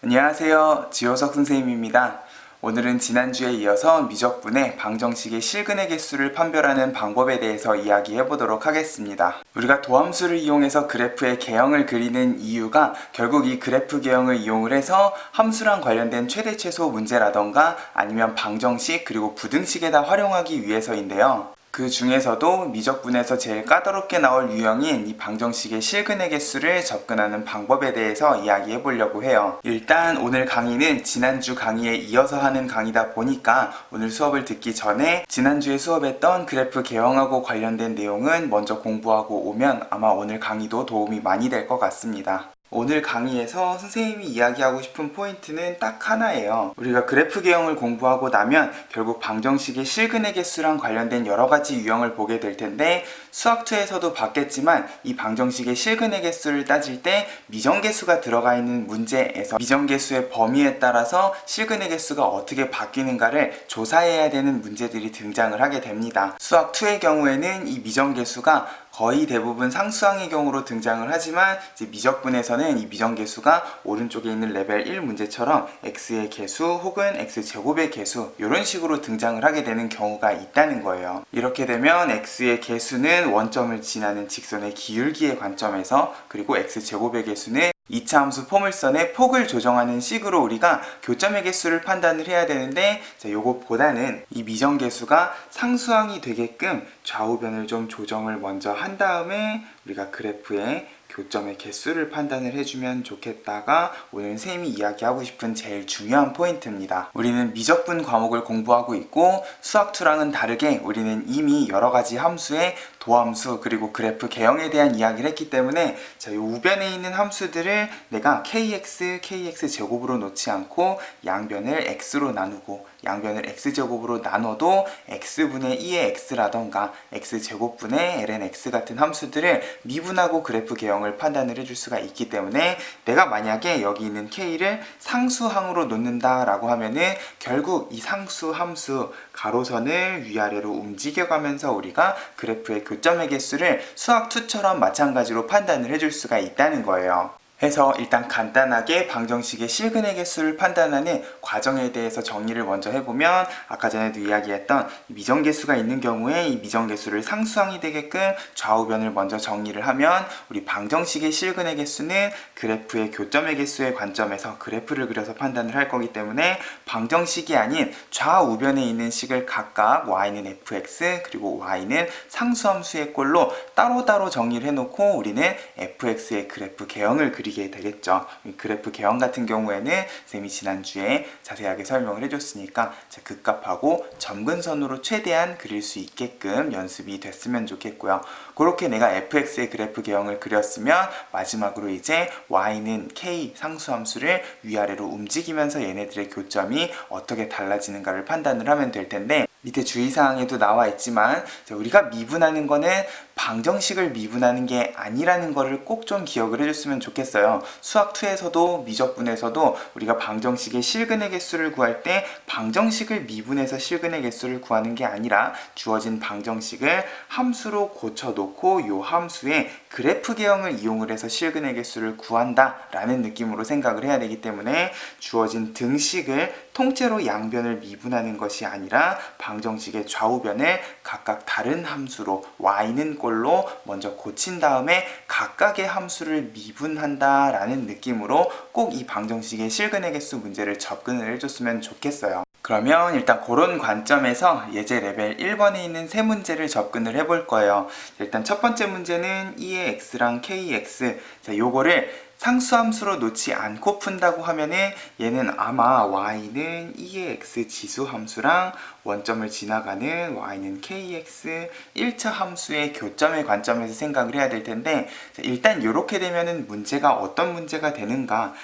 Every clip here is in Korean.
안녕하세요. 지효석 선생님입니다. 오늘은 지난주에 이어서 미적분의 방정식의 실근의 개수를 판별하는 방법에 대해서 이야기해 보도록 하겠습니다. 우리가 도함수를 이용해서 그래프의 개형을 그리는 이유가 결국 이 그래프 개형을 이용을 해서 함수랑 관련된 최대 최소 문제라던가 아니면 방정식 그리고 부등식에다 활용하기 위해서인데요. 그 중에서도 미적분에서 제일 까다롭게 나올 유형인 이 방정식의 실근의 개수를 접근하는 방법에 대해서 이야기해 보려고 해요. 일단 오늘 강의는 지난주 강의에 이어서 하는 강의다 보니까 오늘 수업을 듣기 전에 지난주에 수업했던 그래프 개형하고 관련된 내용은 먼저 공부하고 오면 아마 오늘 강의도 도움이 많이 될 것 같습니다. 오늘 강의에서 선생님이 이야기하고 싶은 포인트는 딱 하나예요. 우리가 그래프 개형을 공부하고 나면 결국 방정식의 실근의 개수랑 관련된 여러 가지 유형을 보게 될 텐데 수학2에서도 봤겠지만 이 방정식의 실근의 개수를 따질 때 미정계수가 들어가 있는 문제에서 미정계수의 범위에 따라서 실근의 개수가 어떻게 바뀌는가를 조사해야 되는 문제들이 등장을 하게 됩니다. 수학2의 경우에는 이 미정계수가 거의 대부분 상수항의 경우로 등장을 하지만 이제 미적분에서는 이 미정계수가 오른쪽에 있는 레벨 1 문제처럼 x의 계수 혹은 x제곱의 계수 이런 식으로 등장을 하게 되는 경우가 있다는 거예요. 이렇게 되면 x의 계수는 원점을 지나는 직선의 기울기의 관점에서 그리고 x제곱의 계수는 2차 함수 포물선의 폭을 조정하는 식으로 우리가 교점의 개수를 판단을 해야 되는데 요것보다는 이 미정계수가 상수항이 되게끔 좌우변을 좀 조정을 먼저 한 다음에 우리가 그래프의 교점의 개수를 판단을 해주면 좋겠다가 오늘 선생님이 이야기하고 싶은 제일 중요한 포인트입니다. 우리는 미적분 과목을 공부하고 있고 수학2랑은 다르게 우리는 이미 여러 가지 함수의 도함수 그리고 그래프 개형에 대한 이야기를 했기 때문에 이 우변에 있는 함수들을 내가 kx 제곱으로 놓지 않고 양변을 x로 나누고 양변을 x제곱으로 나눠도 x분의 2의 x라던가 x제곱분의 ln x 같은 함수들을 미분하고 그래프 개형을 판단을 해줄 수가 있기 때문에 내가 만약에 여기 있는 k를 상수항으로 놓는다 라고 하면은 결국 이 상수 함수 가로선을 위아래로 움직여가면서 우리가 그래프의 교점의 개수를 수학2처럼 마찬가지로 판단을 해줄 수가 있다는 거예요. 해서 일단 간단하게 방정식의 실근의 개수를 판단하는 과정에 대해서 정리를 먼저 해보면 아까 전에도 이야기했던 미정계수가 있는 경우에 이 미정계수를 상수항이 되게끔 좌우변을 먼저 정리를 하면 우리 방정식의 실근의 개수는 그래프의 교점의 개수의 관점에서 그래프를 그려서 판단을 할 거기 때문에 방정식이 아닌 좌우변에 있는 식을 각각 y는 fx 그리고 y는 상수함수의 꼴로 따로따로 정리를 해놓고 우리는 fx의 그래프 개형을 그리게 되겠죠. 그래프 개형 같은 경우에는 쌤이 지난주에 자세하게 설명을 해줬으니까 극값하고 점근선으로 최대한 그릴 수 있게끔 연습이 됐으면 좋겠고요. 그렇게 내가 fx의 그래프 개형을 그렸으면 마지막으로 이제 y는 k 상수함수를 위아래로 움직이면서 얘네들의 교점이 어떻게 달라지는가를 판단을 하면 될 텐데 밑에 주의사항에도 나와 있지만 우리가 미분하는 거는 방정식을 미분하는 게 아니라는 거를 꼭 좀 기억을 해줬으면 좋겠어요. 수학2에서도 미적분에서도 우리가 방정식의 실근의 개수를 구할 때 방정식을 미분해서 실근의 개수를 구하는 게 아니라 주어진 방정식을 함수로 고쳐놓고 이 함수의 그래프 개형을 이용을 해서 실근의 개수를 구한다 라는 느낌으로 생각을 해야 되기 때문에 주어진 등식을 통째로 양변을 미분하는 것이 아니라 방정식의 좌우변을 각각 다른 함수로 y는 꼴로 먼저 고친 다음에 각각의 함수를 미분한다 라는 느낌으로 꼭 이 방정식의 실근의 개수 문제를 접근을 해줬으면 좋겠어요. 그러면 일단 그런 관점에서 예제 레벨 1번에 있는 세 문제를 접근을 해볼 거예요. 일단 첫 번째 문제는 2의 x랑 kx 요거를 상수함수로 놓지 않고 푼다고 하면은 얘는 아마 y는 2의 x 지수함수랑 원점을 지나가는 y는 kx 1차 함수의 교점의 관점에서 생각을 해야 될 텐데 일단 이렇게 되면은 문제가 어떤 문제가 되는가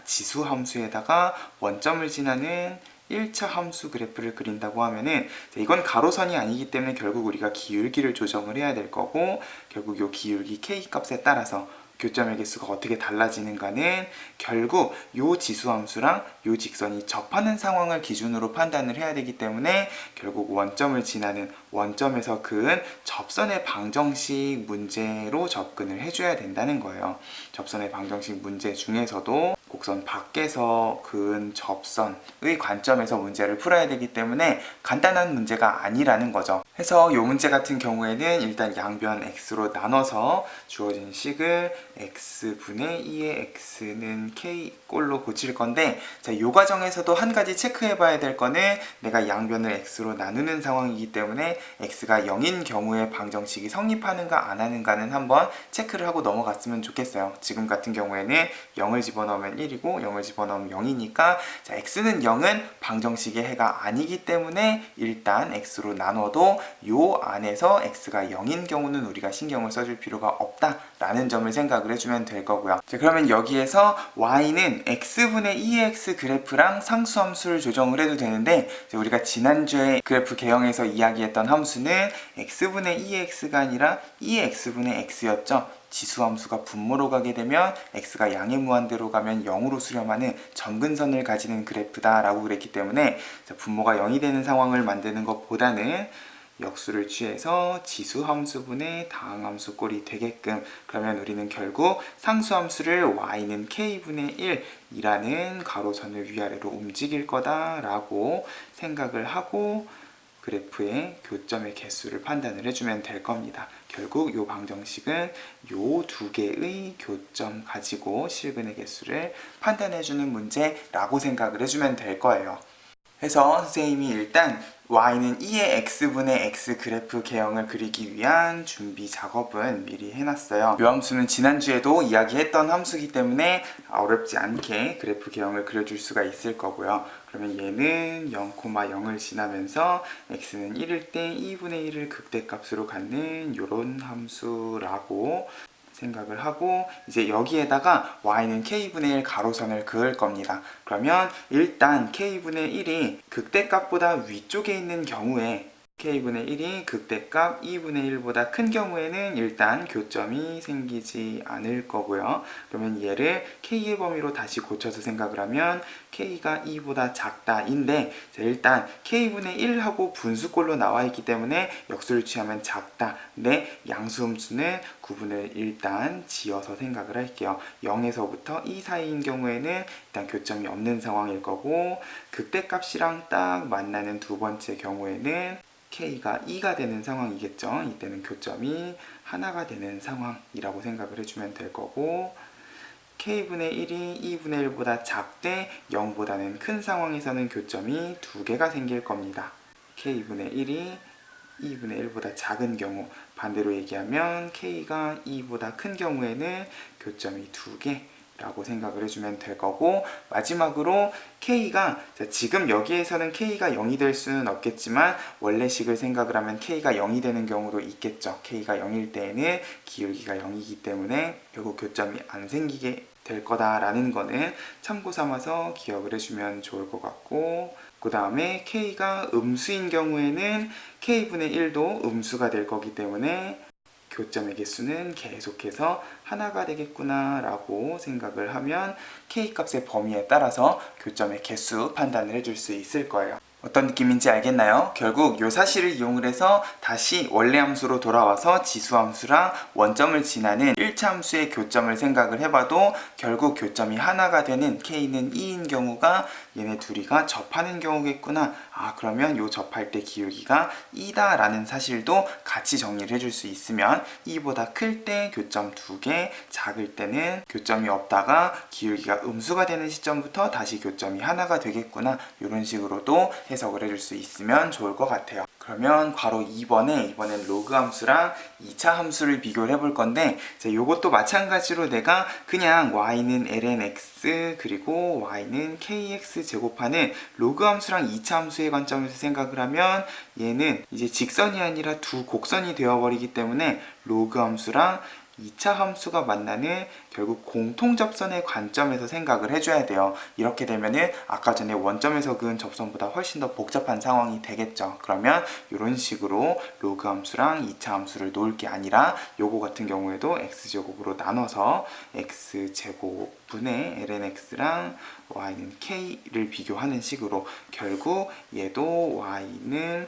지수함수에다가 원점을 지나는 1차 함수 그래프를 그린다고 하면은 이건 가로선이 아니기 때문에 결국 우리가 기울기를 조정을 해야 될 거고 결국 이 기울기 k 값에 따라서 교점의 개수가 어떻게 달라지는가는 결국 요 지수함수랑 요 직선이 접하는 상황을 기준으로 판단을 해야 되기 때문에 결국 원점을 지나는 원점에서 그은 접선의 방정식 문제로 접근을 해줘야 된다는 거예요. 접선의 방정식 문제 중에서도 곡선 밖에서 그은 접선의 관점에서 문제를 풀어야 되기 때문에 간단한 문제가 아니라는 거죠. 해서 이 문제 같은 경우에는 일단 양변 x로 나눠서 주어진 식을 x분의 2의 x는 k 꼴로 고칠 건데, 자, 이 과정에서도 한 가지 체크해 봐야 될 거는 내가 양변을 x로 나누는 상황이기 때문에 x가 0인 경우에 방정식이 성립하는가 안 하는가는 한번 체크를 하고 넘어갔으면 좋겠어요. 지금 같은 경우에는 0을 집어넣으면 1이고 0을 집어넣으면 0이니까 자, x는 0은 방정식의 해가 아니기 때문에 일단 x로 나눠도 요 안에서 x가 0인 경우는 우리가 신경을 써줄 필요가 없다라는 점을 생각을 해주면 될 거고요. 자, 그러면 여기에서 y는 x분의 2x 그래프랑 상수함수를 조정을 해도 되는데, 우리가 지난주에 그래프 개형에서 이야기했던 함수는 x분의 2x가 아니라 2x분의 x였죠. 지수함수가 분모로 가게 되면 x가 양의 무한대로 가면 0으로 수렴하는 점근선을 가지는 그래프다 라고 그랬기 때문에 분모가 0이 되는 상황을 만드는 것보다는 역수를 취해서 지수함수분의 다항함수 꼴이 되게끔, 그러면 우리는 결국 상수함수를 y는 k분의 1이라는 가로선을 위아래로 움직일 거다라고 생각을 하고 그래프의 교점의 개수를 판단을 해주면 될 겁니다. 결국 이 방정식은 이 두 개의 교점 가지고 실근의 개수를 판단해주는 문제라고 생각을 해주면 될 거예요. 해서 선생님이 일단 y는 2의 x분의 x 그래프 개형을 그리기 위한 준비 작업은 미리 해놨어요. 이 함수는 지난주에도 이야기했던 함수이기 때문에 어렵지 않게 그래프 개형을 그려줄 수가 있을 거고요. 그러면 얘는 0,0을 지나면서 x는 1일 때 2분의 1을 극대값으로 갖는 이런 함수라고 생각을 하고, 이제 여기에다가 y는 k분의 1 가로선을 그을 겁니다. 그러면 일단 k분의 1이 극대값보다 위쪽에 있는 경우에 k분의 1이 극대값 2분의 1보다 큰 경우에는 일단 교점이 생기지 않을 거고요. 그러면 얘를 k의 범위로 다시 고쳐서 생각을 하면 k가 2보다 작다인데, 일단 k분의 1하고 분수꼴로 나와 있기 때문에 역수를 취하면 작다. 네, 양수음수는 구분을 일단 지어서 생각을 할게요. 0에서부터 2 사이인 경우에는 일단 교점이 없는 상황일 거고, 극대값이랑 딱 만나는 두 번째 경우에는 k가 2가 되는 상황이겠죠. 이때는 교점이 하나가 되는 상황이라고 생각을 해주면 될 거고, k분의 1이 2분의 1보다 작되 0보다는 큰 상황에서는 교점이 두 개가 생길 겁니다. k분의 1이 2분의 1보다 작은 경우, 반대로 얘기하면 k가 2보다 큰 경우에는 교점이 두 개 라고 생각을 해주면 될 거고, 마지막으로 k가, 지금 여기에서는 k가 0이 될 수는 없겠지만 원래식을 생각을 하면 k가 0이 되는 경우도 있겠죠. k가 0일 때에는 기울기가 0이기 때문에 결국 교점이 안 생기게 될 거다라는 거는 참고 삼아서 기억을 해주면 좋을 것 같고, 그 다음에 k가 음수인 경우에는 k분의 1도 음수가 될 거기 때문에 교점의 개수는 계속해서 하나가 되겠구나 라고 생각을 하면 k값의 범위에 따라서 교점의 개수 판단을 해줄 수 있을 거예요. 어떤 느낌인지 알겠나요? 결국 이 사실을 이용을 해서 다시 원래 함수로 돌아와서 지수함수랑 원점을 지나는 1차 함수의 교점을 생각을 해봐도 결국 교점이 하나가 되는 k는 2인 경우가 얘네 둘이가 접하는 경우겠구나. 아, 그러면 요 접할 때 기울기가 2다 라는 사실도 같이 정리를 해줄 수 있으면 2보다 클 때 교점 2개, 작을 때는 교점이 없다가 기울기가 음수가 되는 시점부터 다시 교점이 하나가 되겠구나. 이런 식으로도 해석을 해줄 수 있으면 좋을 것 같아요. 그러면 괄호 2번에 이번엔 로그 함수랑 2차 함수를 비교를 해볼 건데, 이것도 마찬가지로 내가 그냥 y는 lnx 그리고 y는 kx 제곱하는 로그 함수랑 2차 함수의 관점에서 생각을 하면 얘는 이제 직선이 아니라 두 곡선이 되어버리기 때문에 로그 함수랑 2차 함수가 만나는 결국 공통접선의 관점에서 생각을 해줘야 돼요. 이렇게 되면은 아까 전에 원점에서 그은 접선보다 훨씬 더 복잡한 상황이 되겠죠. 그러면 이런 식으로 로그 함수랑 2차 함수를 놓을 게 아니라 요거 같은 경우에도 x제곱으로 나눠서 x제곱분의 lnx랑 y는 k를 비교하는 식으로 결국 얘도 y는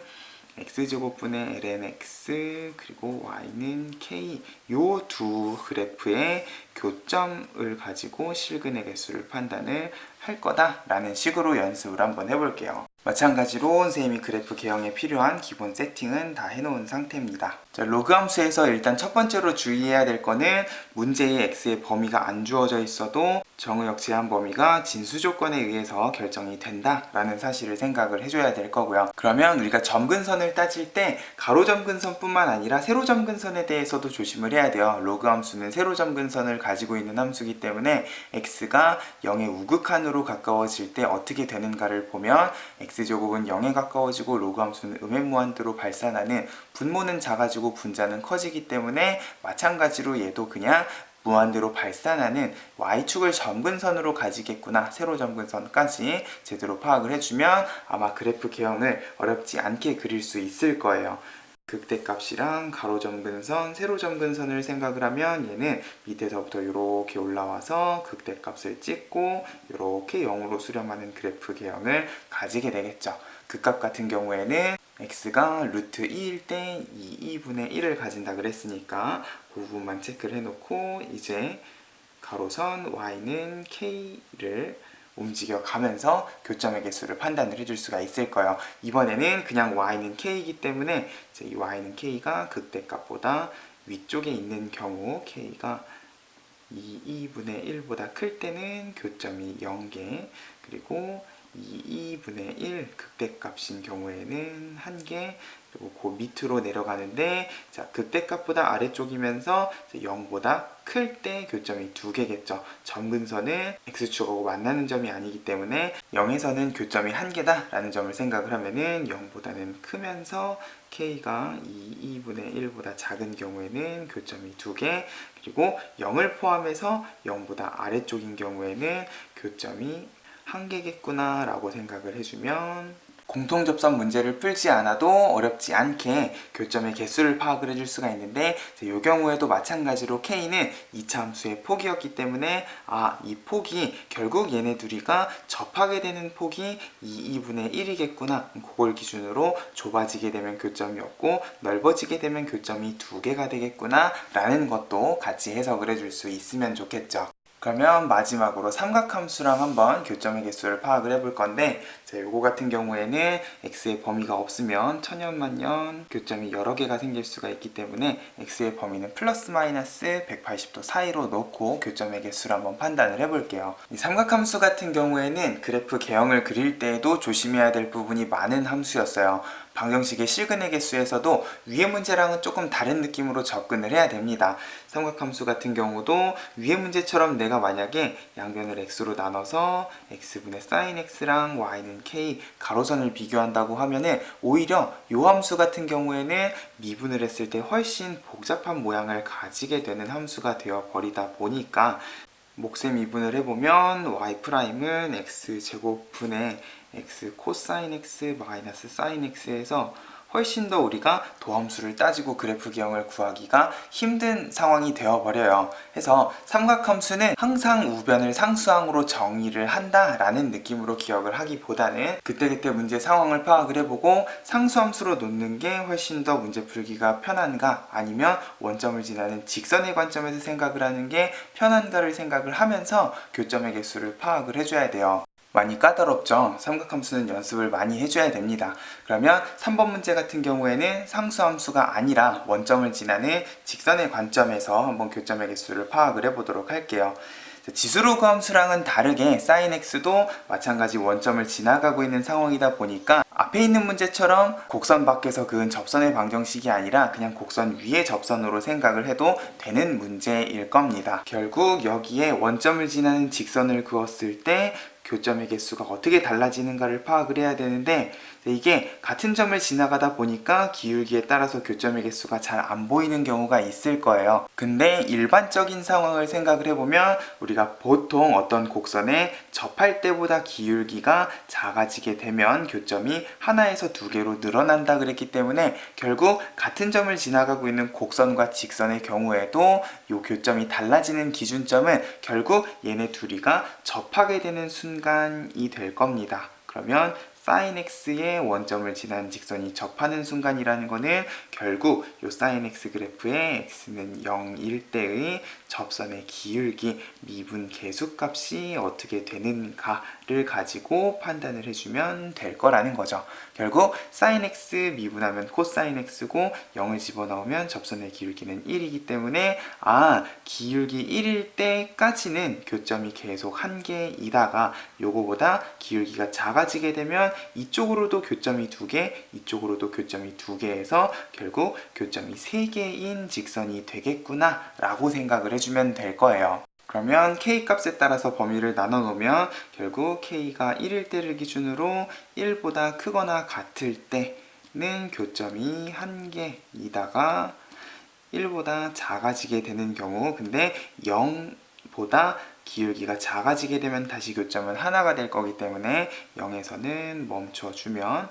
x제곱분의 lnx 그리고 y는 k 요 두 그래프의 교점을 가지고 실근의 개수를 판단을 할 거다라는 식으로 연습을 한번 해볼게요. 마찬가지로 선생님이 그래프 개형에 필요한 기본 세팅은 다 해놓은 상태입니다. 자, 로그 함수에서 일단 첫 번째로 주의해야 될 거는 문제의 x의 범위가 안 주어져 있어도 정의역 제한 범위가 진수 조건에 의해서 결정이 된다라는 사실을 생각을 해줘야 될 거고요. 그러면 우리가 점근선을 따질 때 가로 점근선뿐만 아니라 세로 점근선에 대해서도 조심을 해야 돼요. 로그 함수는 세로 점근선을 가지고 있는 함수이기 때문에 x가 0의 우극한으로 가까워질 때 어떻게 되는가를 보면 x제곱은 0에 가까워지고 로그 함수는 음의 무한대로 발산하는 분모는 작아지고 분자는 커지기 때문에 마찬가지로 얘도 그냥 무한대로 발산하는 y축을 점근선으로 가지겠구나, 세로 점근선까지 제대로 파악을 해주면 아마 그래프 개형을 어렵지 않게 그릴 수 있을 거예요. 극대값이랑 가로 점근선, 세로 점근선을 생각을 하면 얘는 밑에서부터 이렇게 올라와서 극대값을 찍고 이렇게 0으로 수렴하는 그래프 개형을 가지게 되겠죠. 극값 같은 경우에는 x가 루트 2일 때 2분의 1을 가진다 그랬으니까 그 부분만 체크를 해놓고 이제 가로선 y는 k를 움직여 가면서 교점의 개수를 판단을 해줄 수가 있을 거예요. 이번에는 그냥 y는 k이기 때문에 이제 이 y는 k가 극대값보다 위쪽에 있는 경우 k가 2분의 1보다 클 때는 교점이 0개, 그리고 2분의 1 극대값인 경우에는 1개, 그리고 그 밑으로 내려가는데, 자, 극대값보다 아래쪽이면서 0보다 클 때 교점이 2개겠죠. 점근선은 x축하고 만나는 점이 아니기 때문에 0에서는 교점이 1개다 라는 점을 생각을 하면은 0보다는 크면서 k가 2분의 1보다 작은 경우에는 교점이 2개, 그리고 0을 포함해서 0보다 아래쪽인 경우에는 교점이 1개겠구나 라고 생각을 해주면 공통접선 문제를 풀지 않아도 어렵지 않게 교점의 개수를 파악을 해줄 수가 있는데, 이 경우에도 마찬가지로 k는 2차 함수의 폭이었기 때문에 이 폭이 결국 얘네 둘이가 접하게 되는 폭이 2분의 1이겠구나, 그걸 기준으로 좁아지게 되면 교점이 없고 넓어지게 되면 교점이 2개가 되겠구나 라는 것도 같이 해석을 해줄 수 있으면 좋겠죠. 그러면 마지막으로 삼각함수랑 한번 교점의 개수를 파악을 해볼 건데, 자, 요거 같은 경우에는 x의 범위가 없으면 천년만년 교점이 여러 개가 생길 수가 있기 때문에 x의 범위는 플러스 마이너스 180도 사이로 놓고 교점의 개수를 한번 판단을 해볼게요. 이 삼각함수 같은 경우에는 그래프 개형을 그릴 때에도 조심해야 될 부분이 많은 함수였어요. 방정식의 실근의 개수에서도 위의 문제랑은 조금 다른 느낌으로 접근을 해야 됩니다. 삼각함수 같은 경우도 위의 문제처럼 내가 만약에 양변을 x로 나눠서 x분의 sin x랑 y는 k 가로선을 비교한다고 하면은 오히려 이 함수 같은 경우에는 미분을 했을 때 훨씬 복잡한 모양을 가지게 되는 함수가 되어 버리다 보니까 몫의 미분을 해보면 y'은 x제곱분의 x 코사인 x 마이너스 사인 x에서 훨씬 더 우리가 도함수를 따지고 그래프 개형을 구하기가 힘든 상황이 되어버려요. 해서 삼각함수는 항상 우변을 상수항으로 정의를 한다라는 느낌으로 기억을 하기보다는 그때그때 문제 상황을 파악을 해보고 상수함수로 놓는 게 훨씬 더 문제 풀기가 편한가, 아니면 원점을 지나는 직선의 관점에서 생각을 하는 게 편한가를 생각을 하면서 교점의 개수를 파악을 해줘야 돼요. 많이 까다롭죠. 삼각함수는 연습을 많이 해줘야 됩니다. 그러면 3번 문제 같은 경우에는 상수함수가 아니라 원점을 지나는 직선의 관점에서 한번 교점의 개수를 파악을 해보도록 할게요. 지수로그 함수랑은 다르게 sin x도 마찬가지 원점을 지나가고 있는 상황이다 보니까 앞에 있는 문제처럼 곡선 밖에서 그은 접선의 방정식이 아니라 그냥 곡선 위의 접선으로 생각을 해도 되는 문제일 겁니다. 결국 여기에 원점을 지나는 직선을 그었을 때 교점의 개수가 어떻게 달라지는가를 파악을 해야 되는데, 이게 같은 점을 지나가다 보니까 기울기에 따라서 교점의 개수가 잘 안 보이는 경우가 있을 거예요. 근데 일반적인 상황을 생각을 해보면 우리가 보통 어떤 곡선에 접할 때보다 기울기가 작아지게 되면 교점이 하나에서 2개로 늘어난다 그랬기 때문에 결국 같은 점을 지나가고 있는 곡선과 직선의 경우에도 이 교점이 달라지는 기준점은 결국 얘네 둘이가 접하게 되는 순간이 될 겁니다. 그러면 sin x의 원점을 지난 직선이 접하는 순간이라는 거는 결국 이 sin x 그래프의 x는 0일 때의 접선의 기울기 미분 계수값이 어떻게 되는가를 가지고 판단을 해주면 될 거라는 거죠. 결국 sin x 미분하면 cos x고 0을 집어넣으면 접선의 기울기는 1이기 때문에 기울기 1일 때까지는 교점이 계속 한 개이다가 요거보다 기울기가 작아지게 되면 이쪽으로도 교점이 2개, 이쪽으로도 교점이 2개에서 결국 교점이 3개인 직선이 되겠구나 라고 생각을 해주면 될 거예요. 그러면 K값에 따라서 범위를 나눠 놓으면 결국 K가 1일 때를 기준으로 1보다 크거나 같을 때는 교점이 1개이다가 1보다 작아지게 되는 경우, 근데 0보다 기울기가 작아지게 되면 다시 교점은 하나가 될 거기 때문에 0에서는 멈춰주면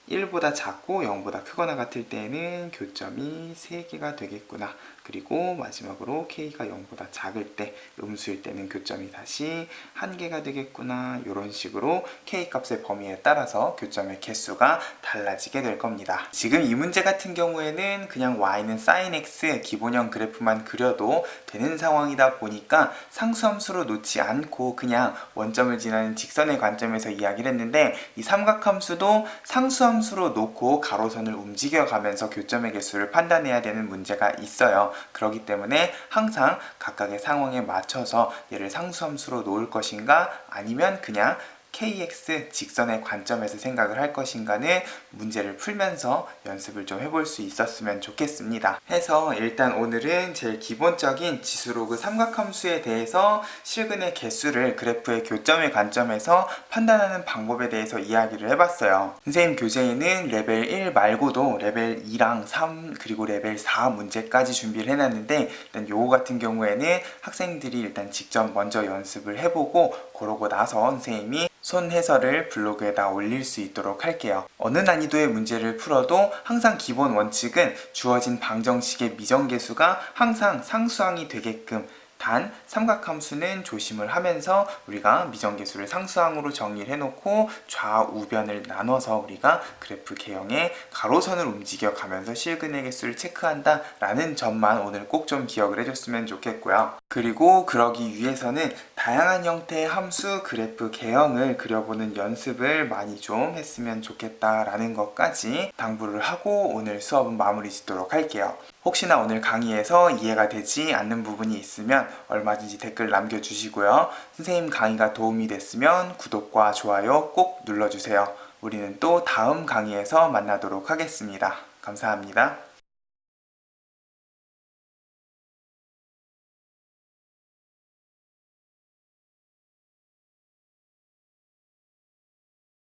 1보다 작고 0보다 크거나 같을 때에는 교점이 3개가 되겠구나. 그리고 마지막으로 K가 0보다 작을 때, 음수일 때는 교점이 다시 1개가 되겠구나. 이런 식으로 K값의 범위에 따라서 교점의 개수가 달라지게 될 겁니다. 지금 이 문제 같은 경우에는 그냥 Y는 sin X 기본형 그래프만 그려도 되는 상황이다 보니까 상수함수로 놓지 않고 그냥 원점을 지나는 직선의 관점에서 이야기를 했는데, 이 삼각함수도 상수함수로 놓고 가로선을 움직여가면서 교점의 개수를 판단해야 되는 문제가 있어요. 그렇기 때문에 항상 각각의 상황에 맞춰서 얘를 상수함수로 놓을 것인가 아니면 그냥 KX 직선의 관점에서 생각을 할 것인가는 문제를 풀면서 연습을 좀 해볼 수 있었으면 좋겠습니다. 해서 일단 오늘은 제일 기본적인 지수로그 삼각함수에 대해서 실근의 개수를 그래프의 교점의 관점에서 판단하는 방법에 대해서 이야기를 해봤어요. 선생님 교재에는 레벨 1 말고도 레벨 2랑 3 그리고 레벨 4 문제까지 준비를 해놨는데, 일단 요거 같은 경우에는 학생들이 일단 직접 먼저 연습을 해보고 그러고 나서 선생님이 손 해설을 블로그에다 올릴 수 있도록 할게요. 어느 난이도의 문제를 풀어도 항상 기본 원칙은 주어진 방정식의 미정계수가 항상 상수항이 되게끔, 단 삼각함수는 조심을 하면서 우리가 미정계수를 상수항으로 정리를 해놓고 좌우변을 나눠서 우리가 그래프 개형의 가로선을 움직여 가면서 실근의 개수를 체크한다 라는 점만 오늘 꼭 좀 기억을 해줬으면 좋겠고요. 그리고 그러기 위해서는 다양한 형태의 함수 그래프 개형을 그려보는 연습을 많이 좀 했으면 좋겠다라는 것까지 당부를 하고 오늘 수업은 마무리 짓도록 할게요. 혹시나 오늘 강의에서 이해가 되지 않는 부분이 있으면 얼마든지 댓글 남겨주시고요. 선생님 강의가 도움이 됐으면 구독과 좋아요 꼭 눌러주세요. 우리는 또 다음 강의에서 만나도록 하겠습니다. 감사합니다.